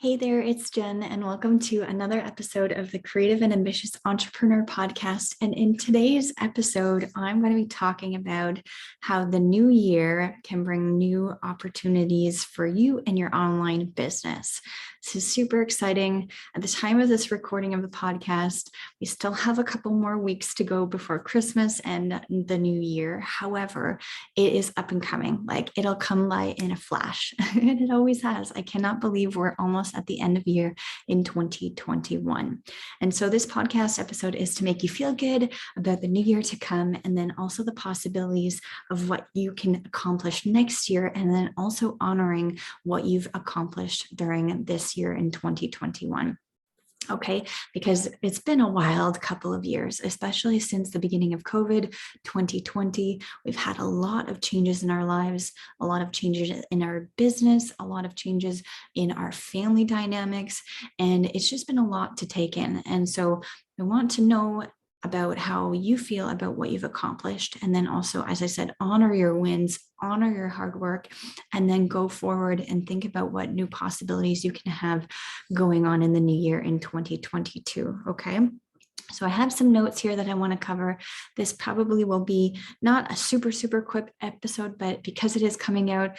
Hey there, it's Jen, and welcome to another episode of the Creative and Ambitious Entrepreneur Podcast. And in today's episode, I'm going to be talking about how the new year can bring new opportunities for you and your online business. This is super exciting. At the time of this recording of the podcast, we still have a couple more weeks to go before Christmas and the new year. However, it is up and coming. Like it'll come by in a flash, and it always has. I cannot believe we're almost at the end of year in 2021. And so this podcast episode is to make you feel good about the new year to come, and then also the possibilities of what you can accomplish next year, and then also honoring what you've accomplished during this year in 2021. Okay, because it's been a wild couple of years, especially since the beginning of COVID 2020. We've had a lot of changes in our lives, a lot of changes in our business, a lot of changes in our family dynamics, and it's just been a lot to take in. And so I want to know about how you feel about what you've accomplished. And then also, as I said, honor your wins, honor your hard work, and then go forward and think about what new possibilities you can have going on in the new year in 2022. Okay. So I have some notes here that I want to cover. This probably will be not a super quick episode, but because it is coming out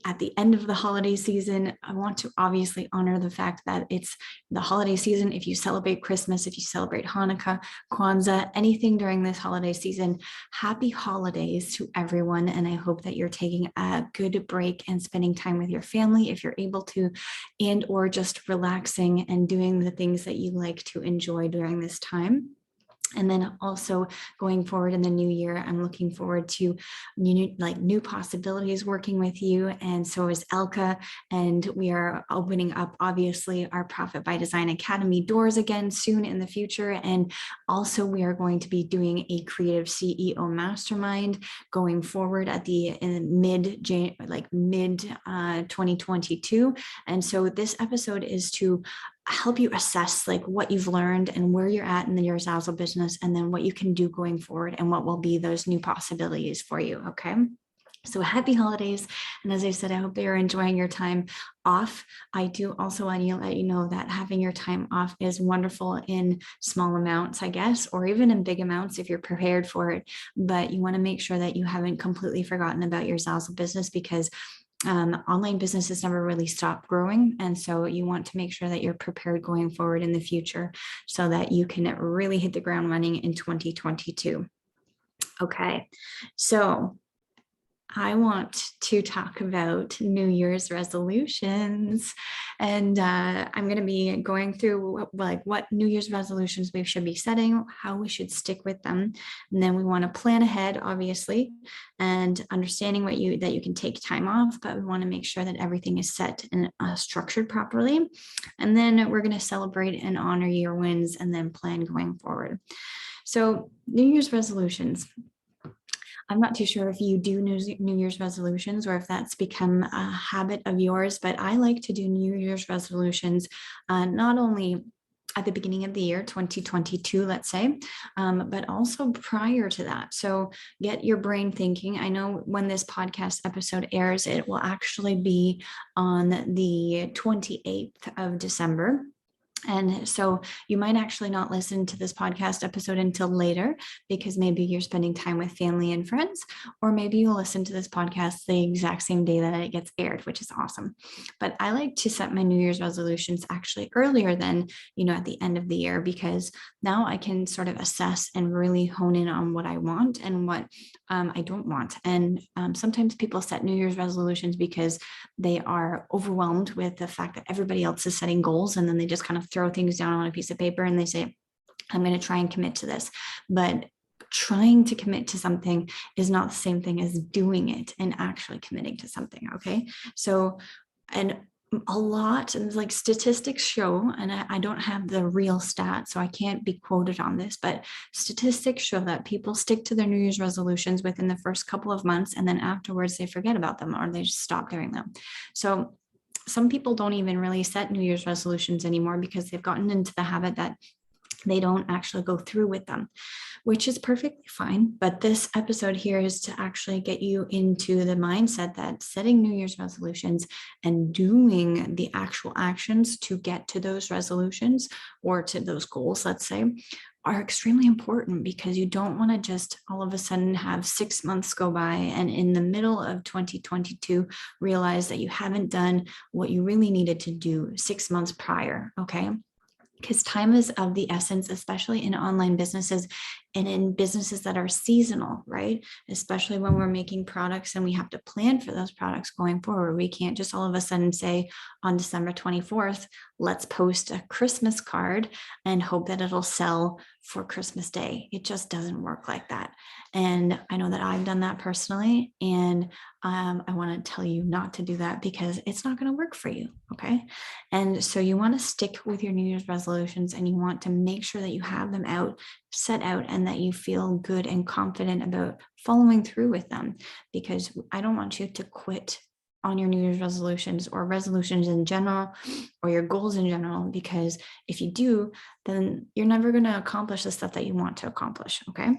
at the end of the holiday season, I want to obviously honor the fact that it's the holiday season. If you celebrate Christmas, if you celebrate Hanukkah, Kwanzaa, anything during this holiday season, happy holidays to everyone. And I hope that you're taking a good break and spending time with your family if you're able to, and or just relaxing and doing the things that you like to enjoy during this time. And then also going forward in the new year, I'm looking forward to new possibilities working with you. And so is Elka. And we are opening up, obviously, our Profit by Design Academy doors again soon in the future. And also we are going to be doing a creative CEO mastermind going forward at the mid 2022. And so this episode is to help you assess like what you've learned and where you're at in your Zazzle business, and then what you can do going forward and what will be those new possibilities for you. Okay. So happy holidays. And as I said, I hope you're enjoying your time off. I do also want to let you know that having your time off is wonderful in small amounts, I guess, or even in big amounts if you're prepared for it. But you want to make sure that you haven't completely forgotten about your Zazzle business, because online businesses never really stop growing. And so you want to make sure that you're prepared going forward in the future so that you can really hit the ground running in 2022. Okay, so I want to talk about New Year's resolutions, and I'm going to be going through what New Year's resolutions we should be setting, how we should stick with them, and then we want to plan ahead, obviously, and understanding that you can take time off, but we want to make sure that everything is set and structured properly, and then we're going to celebrate and honor your wins, and then plan going forward. So New Year's resolutions. I'm not too sure if you do New Year's resolutions or if that's become a habit of yours, but I like to do New Year's resolutions not only at the beginning of the year, 2022, let's say, but also prior to that. So get your brain thinking. I know when this podcast episode airs, it will actually be on the 28th of December. And so you might actually not listen to this podcast episode until later, because maybe you're spending time with family and friends, or maybe you'll listen to this podcast the exact same day that it gets aired, which is awesome. But I like to set my New Year's resolutions actually earlier than, at the end of the year, because now I can sort of assess and really hone in on what I want and what I don't want. And sometimes people set New Year's resolutions because they are overwhelmed with the fact that everybody else is setting goals, and then they just kind of throw things down on a piece of paper and they say, I'm going to try and commit to this. But trying to commit to something is not the same thing as doing it and actually committing to something. Okay. So, and a lot, and like statistics show, and I don't have the real stats, so I can't be quoted on this, but statistics show that people stick to their New Year's resolutions within the first couple of months, and then afterwards they forget about them or they just stop doing them. So some people don't even really set New Year's resolutions anymore because they've gotten into the habit that They don't actually go through with them, which is perfectly fine. But this episode here is to actually get you into the mindset that setting New Year's resolutions and doing the actual actions to get to those resolutions or to those goals, let's say, are extremely important, because you don't want to just all of a sudden have 6 months go by and in the middle of 2022 realize that you haven't done what you really needed to do 6 months prior. Okay. Because time is of the essence, especially in online businesses and in businesses that are seasonal, right? Especially when we're making products and we have to plan for those products going forward. We can't just all of a sudden say on December 24th, let's post a Christmas card and hope that it'll sell for Christmas Day. It just doesn't work like that. And I know that I've done that personally. And I want to tell you not to do that, because it's not going to work for you. Okay. And so you want to stick with your New Year's resolutions, and you want to make sure that you have them set out, and that you feel good and confident about following through with them, because I don't want you to quit on your New Year's resolutions or resolutions in general, or your goals in general, because if you do, then you're never going to accomplish the stuff that you want to accomplish. Okay.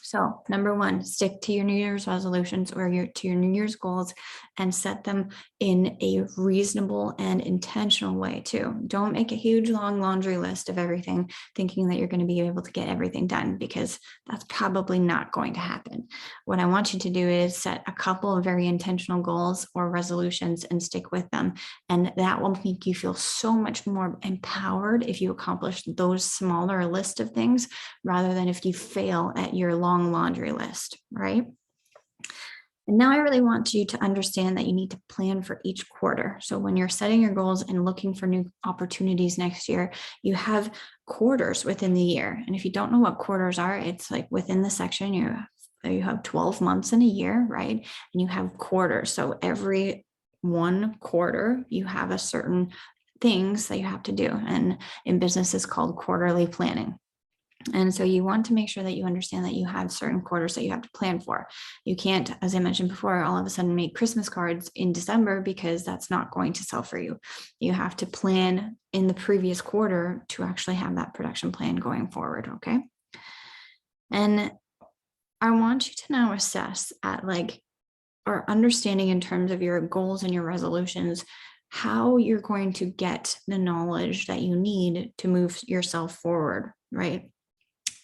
So number one, stick to your New Year's resolutions or to your New Year's goals, and set them in a reasonable and intentional way too. Don't make a huge long laundry list of everything thinking that you're going to be able to get everything done, because that's probably not going to happen. What I want you to do is set a couple of very intentional goals or resolutions and stick with them. And that will make you feel so much more empowered if you accomplish those smaller list of things, rather than if you fail at your long laundry list, right? And now I really want you to understand that you need to plan for each quarter. So when you're setting your goals and looking for new opportunities next year, you have quarters within the year. And if you don't know what quarters are, it's like within the section, you have 12 months in a year, right? And you have quarters. So every one quarter, you have a certain things that you have to do. And in business, it's called quarterly planning. And so you want to make sure that you understand that you have certain quarters that you have to plan for. You can't, as I mentioned before, all of a sudden make Christmas cards in December, because that's not going to sell for you. You have to plan in the previous quarter to actually have that production plan going forward. Okay. And I want you to now assess at or understanding in terms of your goals and your resolutions, how you're going to get the knowledge that you need to move yourself forward, right?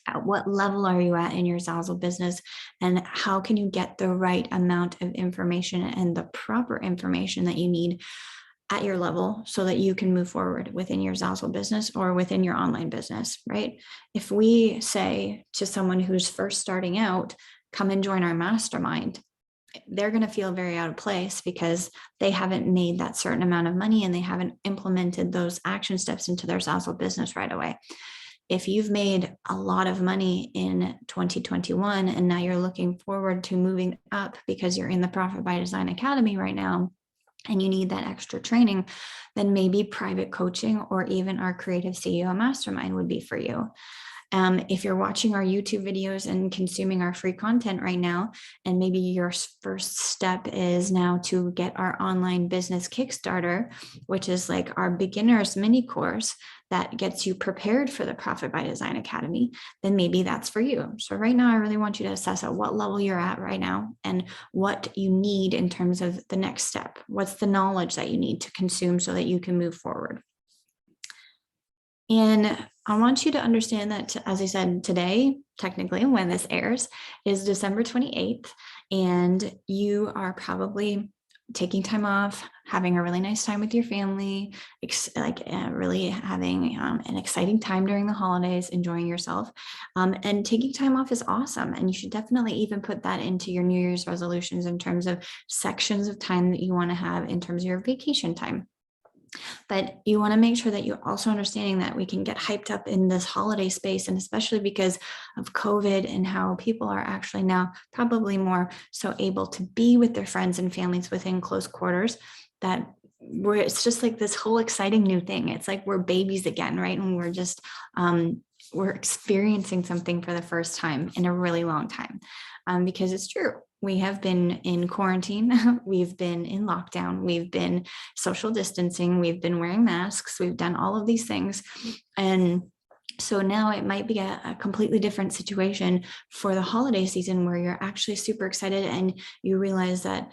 At what level are you at in your Zazzle business, and how can you get the right amount of information and the proper information that you need at your level so that you can move forward within your Zazzle business or within your online business, right? If we say to someone who's first starting out, come and join our mastermind, they're going to feel very out of place, because they haven't made that certain amount of money and they haven't implemented those action steps into their Zazzle business right away. If you've made a lot of money in 2021 and now you're looking forward to moving up because you're in the Profit by Design Academy right now, and you need that extra training, then maybe private coaching or even our Creative CEO Mastermind would be for you. If you're watching our YouTube videos and consuming our free content right now, and maybe your first step is now to get our online business Kickstarter, which is like our beginner's mini course that gets you prepared for the Profit by Design Academy, then maybe that's for you. So right now, I really want you to assess at what level you're at right now and what you need in terms of the next step. What's the knowledge that you need to consume so that you can move forward? And I want you to understand that, as I said, today, technically, when this airs, is December 28th, and you are probably taking time off, having a really nice time with your family, really having an exciting time during the holidays, enjoying yourself. And taking time off is awesome. And you should definitely even put that into your New Year's resolutions in terms of sections of time that you want to have in terms of your vacation time. But you want to make sure that you're also understanding that we can get hyped up in this holiday space, and especially because of COVID and how people are actually now probably more so able to be with their friends and families within close quarters, that it's just like this whole exciting new thing. It's like we're babies again, right? And we're just, we're experiencing something for the first time in a really long time, because it's true. We have been in quarantine, we've been in lockdown, we've been social distancing, we've been wearing masks, we've done all of these things. And So now it might be a completely different situation for the holiday season where you're actually super excited and you realize that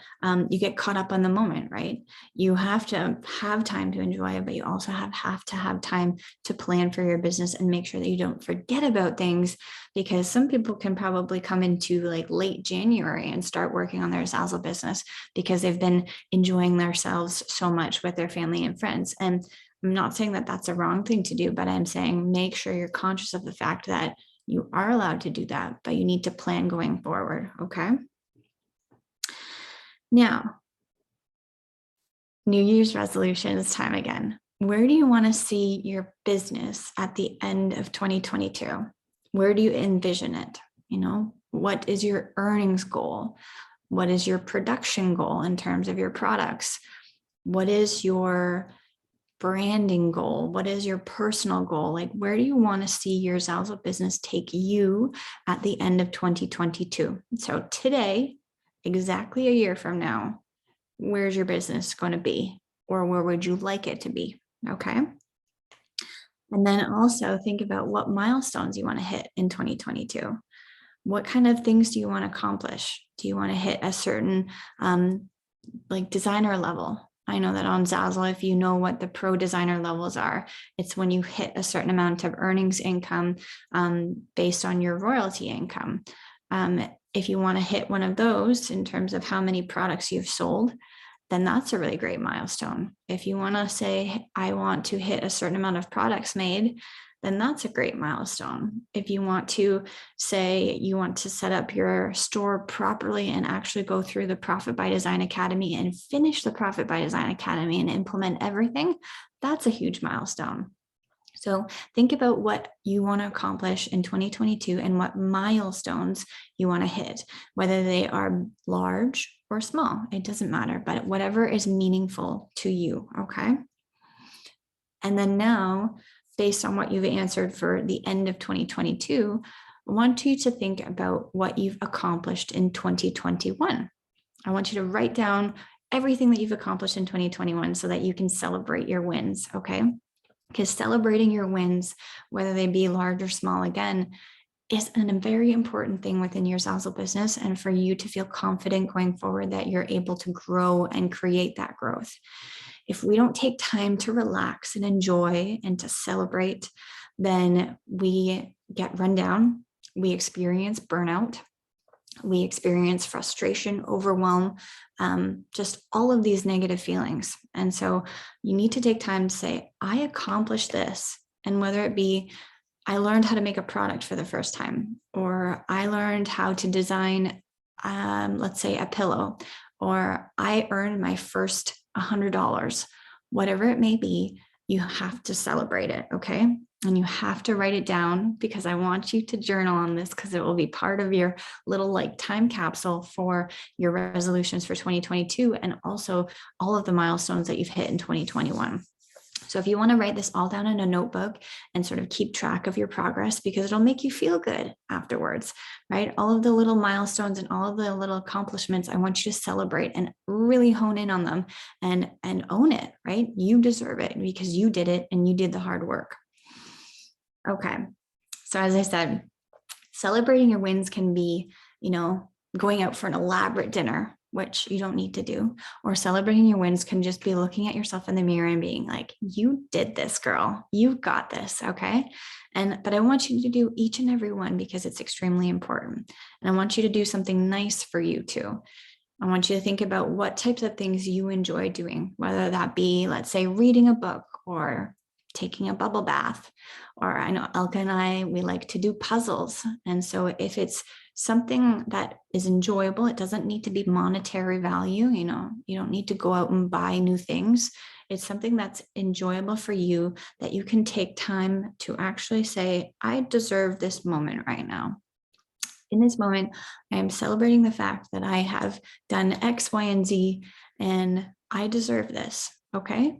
you get caught up on the moment, right? You have to have time to enjoy it, but you also have to have time to plan for your business and make sure that you don't forget about things, because some people can probably come into like late January and start working on their Zazzle business because they've been enjoying themselves so much with their family and friends. And I'm not saying that that's a wrong thing to do, but I'm saying make sure you're conscious of the fact that you are allowed to do that, but you need to plan going forward. Okay. Now, New Year's resolutions time again. Where do you want to see your business at the end of 2022? Where do you envision it? What is your earnings goal? What is your production goal in terms of your products? What is your branding goal? What is your personal goal? Like, where do you want to see your Zazzle business take you at the end of 2022? So today, exactly a year from now, where's your business going to be? Or where would you like it to be? Okay. And then also think about what milestones you want to hit in 2022. What kind of things do you want to accomplish? Do you want to hit a certain like designer level? I know that on Zazzle, if you know what the pro designer levels are, it's when you hit a certain amount of earnings income based on your royalty income. If you want to hit one of those in terms of how many products you've sold, then that's a really great milestone. If you want to say, I want to hit a certain amount of products made, then that's a great milestone. If you want to say you want to set up your store properly and actually go through the Profit by Design Academy and finish the Profit by Design Academy and implement everything, that's a huge milestone. So think about what you want to accomplish in 2022 and what milestones you want to hit, whether they are large or small, it doesn't matter, but whatever is meaningful to you, okay? And then now, based on what you've answered for the end of 2022, I want you to think about what you've accomplished in 2021. I want you to write down everything that you've accomplished in 2021 so that you can celebrate your wins, okay? Because celebrating your wins, whether they be large or small, again, is a very important thing within your Zazzle business, and for you to feel confident going forward that you're able to grow and create that growth. If we don't take time to relax and enjoy and to celebrate, then we get run down, we experience burnout, we experience frustration, overwhelm, just all of these negative feelings. And so you need to take time to say, I accomplished this. And whether it be, I learned how to make a product for the first time, or I learned how to design, let's say, a pillow, or I earned my first $100, whatever it may be, you have to celebrate it, okay? And you have to write it down, because I want you to journal on this, because it will be part of your little like time capsule for your resolutions for 2022 and also all of the milestones that you've hit in 2021. So if you want to write this all down in a notebook and sort of keep track of your progress, because it'll make you feel good afterwards, right? All of the little milestones and all of the little accomplishments, I want you to celebrate and really hone in on them and own it, right? You deserve it because you did it and you did the hard work. Okay. So as I said, celebrating your wins can be, going out for an elaborate dinner, which you don't need to do, or celebrating your wins can just be looking at yourself in the mirror and being like, you did this, girl, you've got this. Okay. But I want you to do each and every one because it's extremely important. And I want you to do something nice for you too. I want you to think about what types of things you enjoy doing, whether that be, let's say, reading a book or taking a bubble bath, or I know Elka and I, we like to do puzzles. And so if it's something that is enjoyable, it doesn't need to be monetary value. You don't need to go out and buy new things. It's something that's enjoyable for you that you can take time to actually say, I deserve this moment right now. In this moment, I am celebrating the fact that I have done X, Y, and Z, and I deserve this. Okay.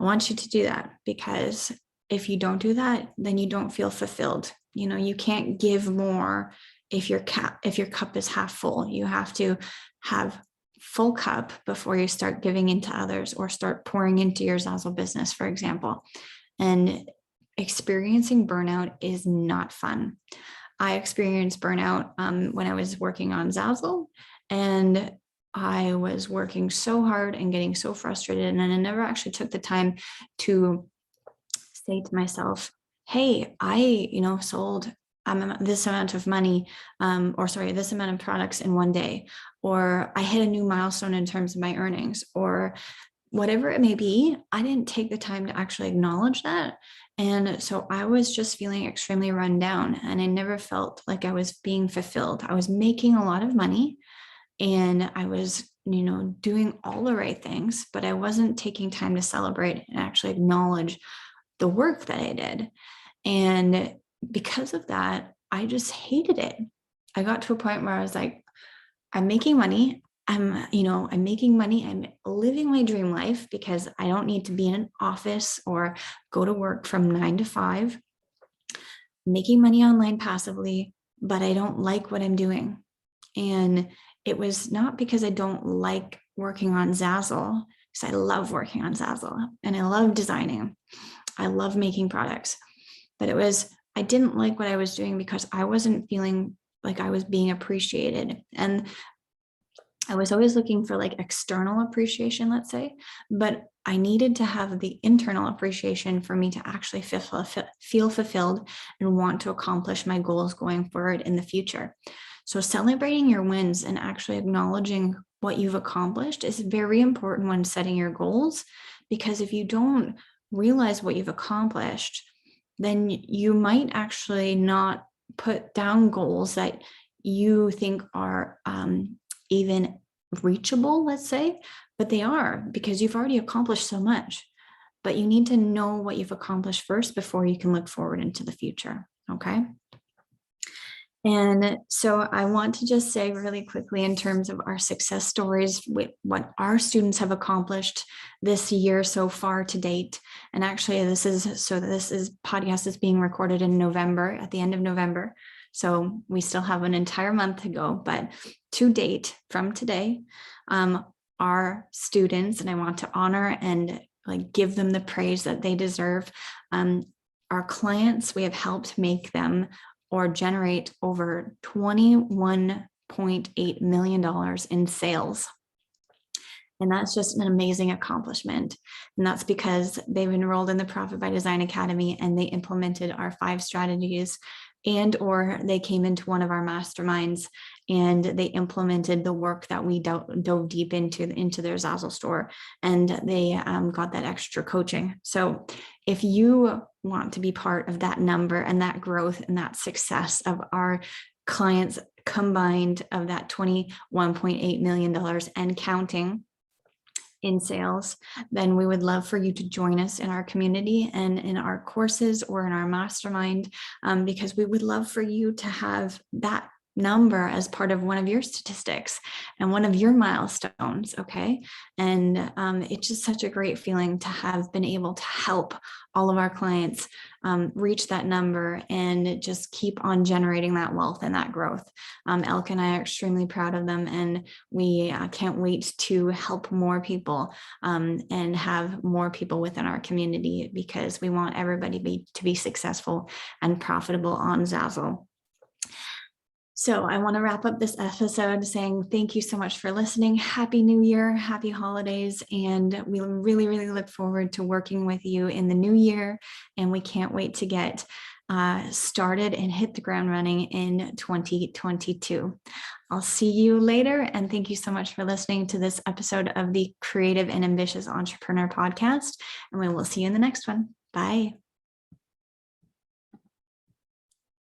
I want you to do that, because if you don't do that, then you don't feel fulfilled. You can't give more if your cup is half full. You have to have full cup before you start giving into others or start pouring into your Zazzle business, for example. And experiencing burnout is not fun. I experienced burnout when I was working on Zazzle, and I was working so hard and getting so frustrated, and I never actually took the time to say to myself, hey, I, sold this amount of money, this amount of products in one day, or I hit a new milestone in terms of my earnings, or whatever it may be. I didn't take the time to actually acknowledge that. And so I was just feeling extremely run down, and I never felt like I was being fulfilled. I was making a lot of money, and I was, doing all the right things, but I wasn't taking time to celebrate and actually acknowledge the work that I did. And because of that, I just hated it. I got to a point where I was like, I'm making money. I'm making money. I'm living my dream life because I don't need to be in an office or go to work from 9 to 5, making money online passively, but I don't like what I'm doing. And it was not because I don't like working on Zazzle, because I love working on Zazzle and I love designing. I love making products, but I didn't like what I was doing because I wasn't feeling like I was being appreciated. And I was always looking for like external appreciation, let's say, but I needed to have the internal appreciation for me to actually feel fulfilled and want to accomplish my goals going forward in the future. So celebrating your wins and actually acknowledging what you've accomplished is very important when setting your goals, because if you don't realize what you've accomplished, then you might actually not put down goals that you think are even reachable, let's say, but they are, because you've already accomplished so much. But you need to know what you've accomplished first before you can look forward into the future. Okay. And so I want to just say really quickly, in terms of our success stories, what our students have accomplished this year so far to date. And actually this podcast is being recorded in November, at the end of November. So we still have an entire month to go, but to date from today, our students, and I want to honor and like give them the praise that they deserve. Our clients, we have helped make them or generate over $21.8 million in sales. And that's just an amazing accomplishment. And that's because they've enrolled in the Profit by Design Academy and they implemented our 5 strategies, or they came into one of our masterminds and they implemented the work that we dove deep into their Zazzle store, and they got that extra coaching. So if you want to be part of that number and that growth and that success of our clients combined, of that $21.8 million and counting in sales, then we would love for you to join us in our community and in our courses or in our mastermind, because we would love for you to have that number as part of one of your statistics and one of your milestones. Okay. And it's just such a great feeling to have been able to help all of our clients reach that number and just keep on generating that wealth and that growth. Elke and I are extremely proud of them, and we can't wait to help more people and have more people within our community, because we want everybody to be successful and profitable on Zazzle. So I want to wrap up this episode saying thank you so much for listening. Happy New Year, happy holidays, and we really, really look forward to working with you in the new year. And we can't wait to get started and hit the ground running in 2022. I'll see you later, and thank you so much for listening to this episode of the Creative and Ambitious Entrepreneur Podcast, and we will see you in the next one. Bye.